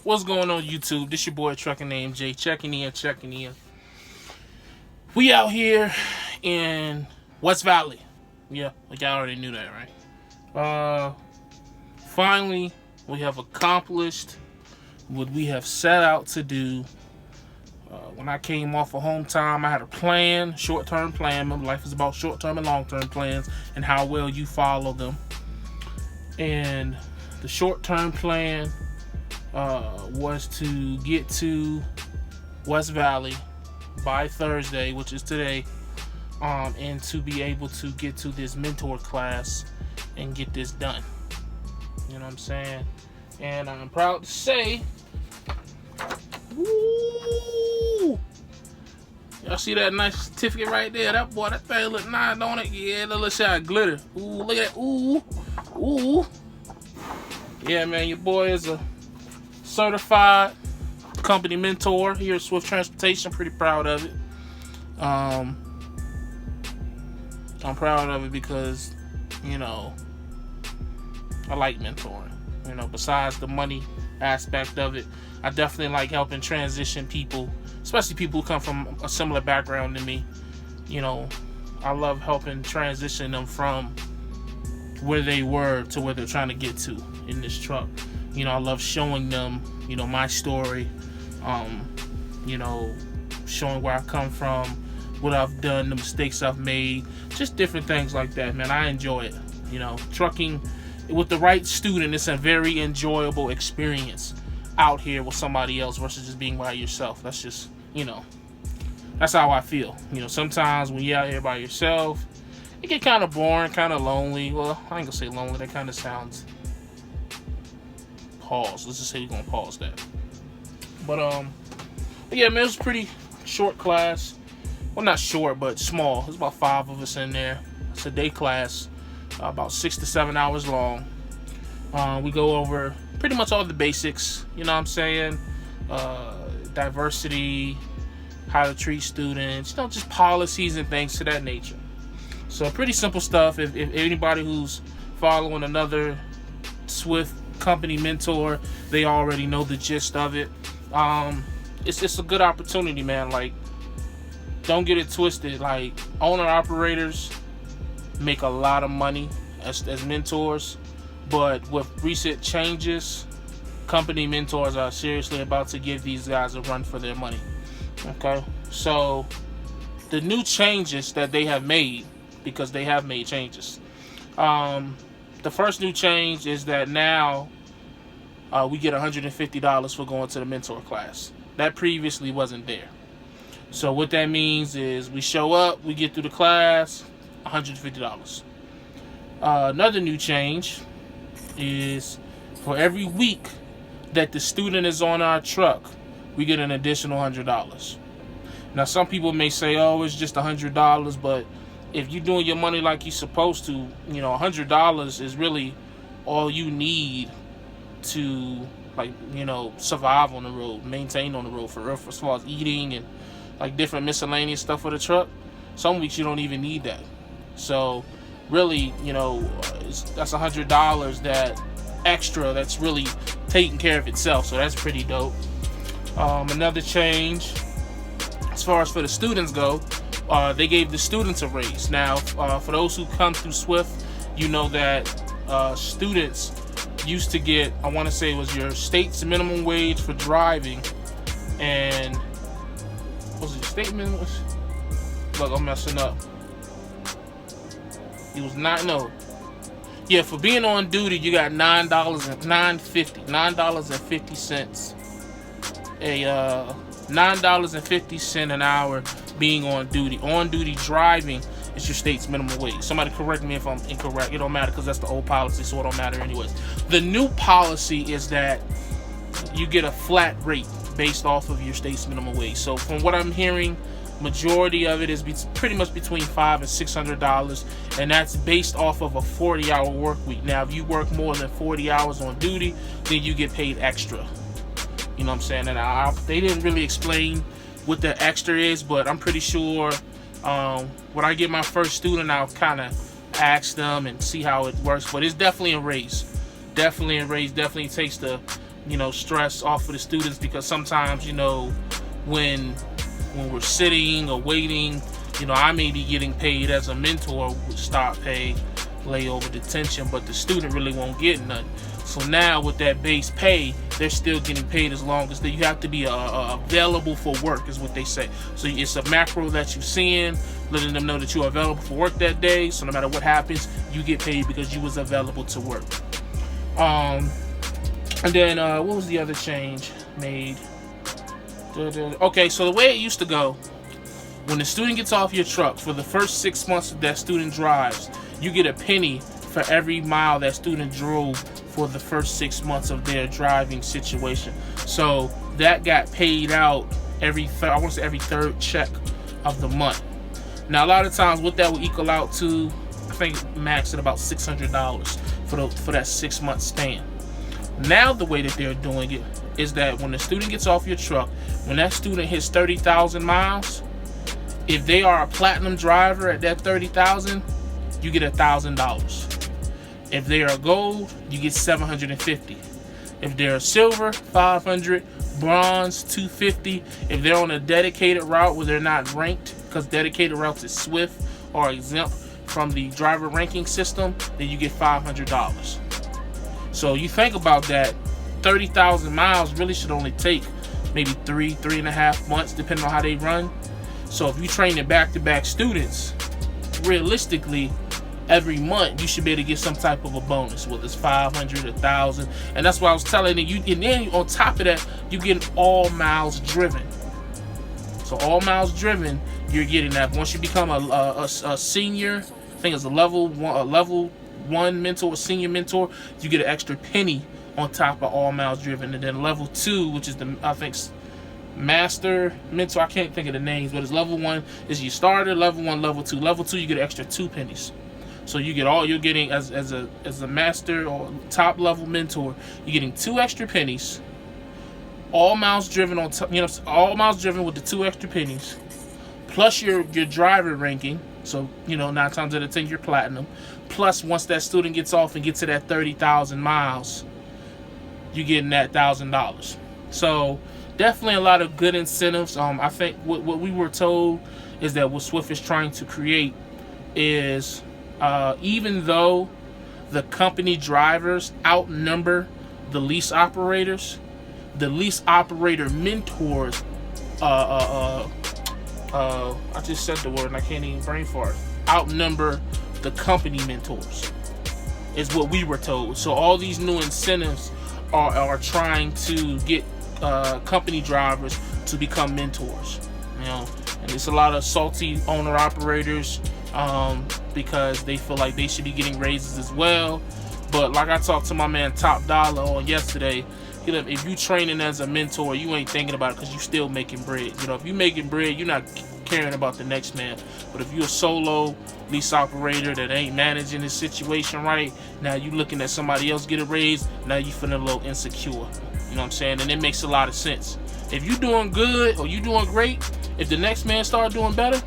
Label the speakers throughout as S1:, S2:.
S1: What's going on YouTube? This your boy Atruckernamedjay checking in. We out here in West Valley. Yeah, like y'all already knew that, right? Finally, we have accomplished what we have set out to do. When I came off of home time, I had a plan, short-term plan. Remember, life is about short-term and long-term plans and how well you follow them. And the short-term plan was to get to West Valley by Thursday, which is today, and to be able to get to this mentor class and get this done. You know what I'm saying? And I'm proud to say, woo! Y'all see that nice certificate right there? That thing look nice, don't it? Yeah, that little shot of glitter. Ooh, look at that. Ooh. Yeah, man, your boy is a certified company mentor here at Swift Transportation. Pretty proud of it. I'm proud of it because, you know, I like mentoring. You know, besides the money aspect of it, I definitely like helping transition people, especially people who come from a similar background to me. You know, I love helping transition them from where they were to where they're trying to get to in this truck. You know, I love showing them, you know, my story, you know, showing where I come from, what I've done, the mistakes I've made, just different things like that, man. I enjoy it. You know, trucking with the right student, it's a very enjoyable experience out here with somebody else versus just being by yourself. That's just, you know, that's how I feel. You know, sometimes when you're out here by yourself, it get kind of boring, kind of lonely. Well, I ain't gonna say lonely. That kind of sounds... Pause. Let's just say we're gonna pause that. But yeah, man, it was a pretty short class. Well, not short, but small. There's about 5 of us in there. It's a day class, about 6 to 7 hours long. We go over pretty much all the basics. You know what I'm saying? Diversity, how to treat students. You know, just policies and things to that nature. So pretty simple stuff. If anybody who's following another Swift company mentor, they already know the gist of it. It's a good opportunity, man. Like, don't get it twisted. Like, owner operators make a lot of money as mentors, but with recent changes, company mentors are seriously about to give these guys a run for their money. Okay, so the new changes that they have made, because they have made changes. The first new change is that now we get $150 for going to the mentor class. That previously wasn't there. So what that means is we show up, we get through the class, $150. Another new change is for every week that the student is on our truck, we get an additional $100. Now, some people may say, oh, it's just $100, but if you're doing your money like you're supposed to, you know, $100 is really all you need to, like, you know, survive on the road, maintain on the road for real, as far as eating and like different miscellaneous stuff for the truck. Some weeks you don't even need that. So really, you know, that's $100 that extra that's really taking care of itself. So that's pretty dope. Another change, as far as for the students go, they gave the students a raise. Now, for those who come through Swift, you know that students used to get, I want to say it was your state's minimum wage for driving, and was it state minimum? Look, I'm messing up. It was not, no. Yeah, for being on duty, you got $9.50. $9.50 an hour being on duty. On duty driving is your state's minimum wage. Somebody correct me if I'm incorrect. It don't matter because that's the old policy, so it don't matter anyways. The new policy is that you get a flat rate based off of your state's minimum wage. So from what I'm hearing, majority of it is pretty much between $500 and $600, and that's based off of a 40-hour work week. Now, if you work more than 40 hours on duty, then you get paid extra. You know what I'm saying? And they didn't really explain what the extra is, but I'm pretty sure when I get my first student, I'll kind of ask them and see how it works. But it's definitely a raise. Definitely a raise. Definitely takes the stress off of the students, because sometimes, when we're sitting or waiting, I may be getting paid as a mentor with stop pay, layover, detention, but the student really won't get none. So now with that base pay, they're still getting paid as long as you have to be available for work, is what they say. So it's a macro that you're seeing, letting them know that you're available for work that day. So no matter what happens, you get paid because you was available to work. And then what was the other change made? Okay, so the way it used to go, when the student gets off your truck, for the first 6 months that student drives, you get a penny for every mile that student drove for the first 6 months of their driving situation. So that got paid out every third check of the month. Now a lot of times what that will equal out to, I think max at about $600 for that 6 month span. Now the way that they're doing it is that when the student gets off your truck, when that student hits 30,000 miles, if they are a platinum driver at that 30,000, you get $1,000. If they are gold, you get $750. If they're silver, $500. Bronze, $250. If they're on a dedicated route where they're not ranked, because dedicated routes is SWIFT or exempt from the driver ranking system, then you get $500. So you think about that, 30,000 miles really should only take maybe 3.5 months, depending on how they run. So if you train in back-to-back students, realistically, every month you should be able to get some type of a bonus, whether it's 500, 1,000, and that's why I was telling you. And then on top of that, you get all miles driven. So all miles driven, you're getting that. Once you become a senior, I think it's a level one mentor, a senior mentor, you get an extra penny on top of all miles driven. And then level 2, which is I think master mentor, I can't think of the names, but it's level 1 is you starter, level 1, level 2. Level 2, you get an extra 2 pennies. So you get you're getting as a master or top level mentor, you're getting 2 extra pennies. All miles driven on top, all miles driven with the 2 extra pennies, plus your driver ranking. So 9 times out of 10 you're platinum. Plus once that student gets off and gets to that 30,000 miles, you're getting that $1,000. So definitely a lot of good incentives. I think what we were told is that what SWIFT is trying to create is, even though the company drivers outnumber the lease operators, the lease operator mentors, I just said the word and I can't even brain fart, outnumber the company mentors, is what we were told. So all these new incentives are trying to get company drivers to become mentors, and it's a lot of salty owner operators, because they feel like they should be getting raises as well. But like I talked to my man Top Dollar on yesterday, if you training as a mentor, you ain't thinking about it because you still making bread. If you making bread, you're not caring about the next man. But if you're a solo lease operator that ain't managing the situation right, now you looking at somebody else get a raise, now you feeling a little insecure. You know what I'm saying? And it makes a lot of sense. If you doing good or you doing great, if the next man start doing better,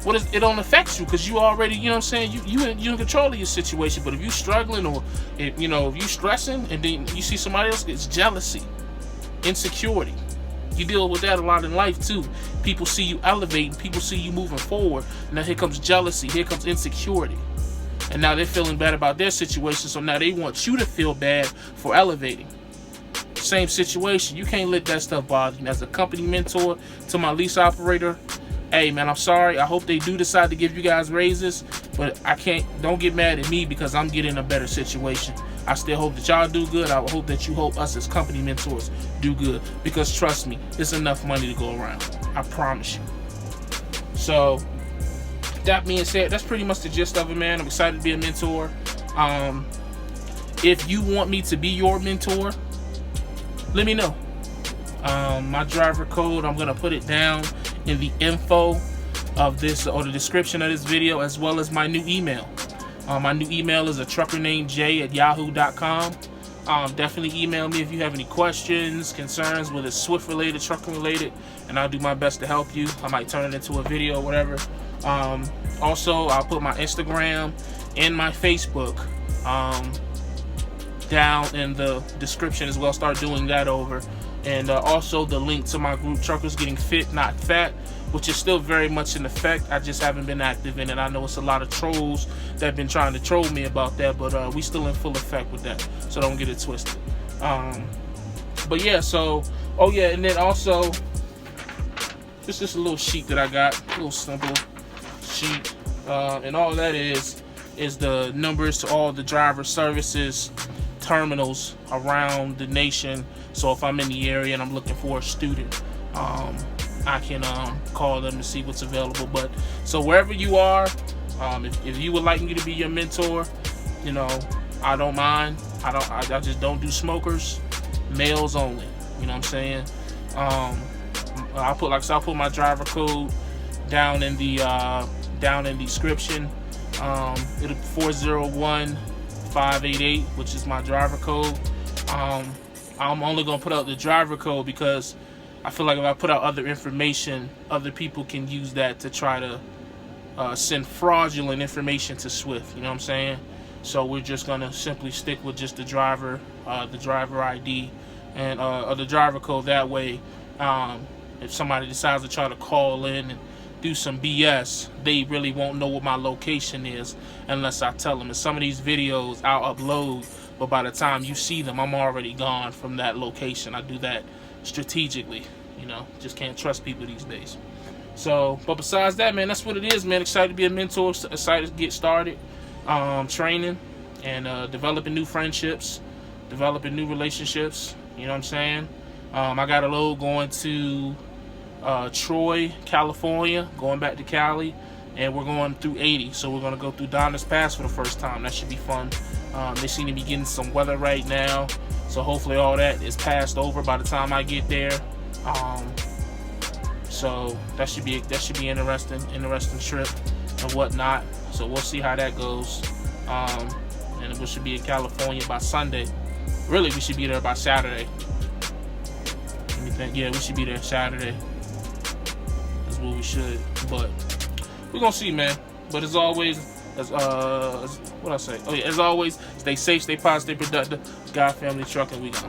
S1: it don't affect you because you already, you in control of your situation. But if you struggling or if you stressing and then you see somebody else, it's jealousy, insecurity. You deal with that a lot in life too. People see you elevating, people see you moving forward. Now here comes jealousy, here comes insecurity. And now they're feeling bad about their situation, so now they want you to feel bad for elevating. Same situation. You can't let that stuff bother you. As a company mentor to my lease operator, hey man, I'm sorry. I hope they do decide to give you guys raises, but don't get mad at me because I'm getting a better situation. I still hope that y'all do good. I hope that you hope us as company mentors do good, because trust me, it's enough money to go around. I promise you. So that being said, that's pretty much the gist of it, man. I'm excited to be a mentor. If you want me to be your mentor, let me know. My driver code, I'm gonna put it down in the info of this or the description of this video, as well as my new email. My new email is atruckernamedjay@yahoo.com. Definitely email me if you have any questions, concerns, whether it's SWIFT related, trucking related, and I'll do my best to help you. I might turn it into a video or whatever. Also, I'll put my Instagram and my Facebook down in the description as well. Start doing that over. And also the link to my group, Truckers Getting Fit Not Fat, which is still very much in effect. I just haven't been active in it. I know it's a lot of trolls that have been trying to troll me about that, but we still in full effect with that, so don't get it twisted. But yeah, so, oh yeah, and then also, it's just a little sheet that I got, a little simple sheet, and all that is the numbers to all the driver services terminals around the nation. So if I'm in the area and I'm looking for a student, I can call them to see what's available. But so wherever you are, if you would like me to be your mentor, you know, I don't mind. I just don't do smokers, males only. You know what I'm saying? I'll put my driver code down in the description. It'll 401588, which is my driver code. I'm only gonna put out the driver code because I feel like if I put out other information, other people can use that to try to send fraudulent information to Swift. You know what I'm saying? So we're just gonna simply stick with just the driver ID and the driver code. That way, if somebody decides to try to call in and do some BS, they really won't know what my location is unless I tell them. And some of these videos I'll upload, but by the time you see them, I'm already gone from that location. I do that strategically, you know, just can't trust people these days. So, but besides that, man, that's what it is, man. Excited to be a mentor, excited to get started, training and developing new friendships, developing new relationships, you know what I'm saying? I got a load going to Troy, California, going back to Cali, and we're going through 80, so we're going to go through Donner's Pass for the first time. That should be fun. They seem to be getting some weather right now, so hopefully all that is passed over by the time I get there. So that should be interesting trip and whatnot. So we'll see how that goes. And we should be in California by Sunday. Really, we should be there by Saturday. Let me think. Yeah, we should be there Saturday. That's what we should. But we're gonna see, man. But as always, what I say? Oh yeah, as always, stay safe, stay positive, stay productive. God, family, trucking, we go.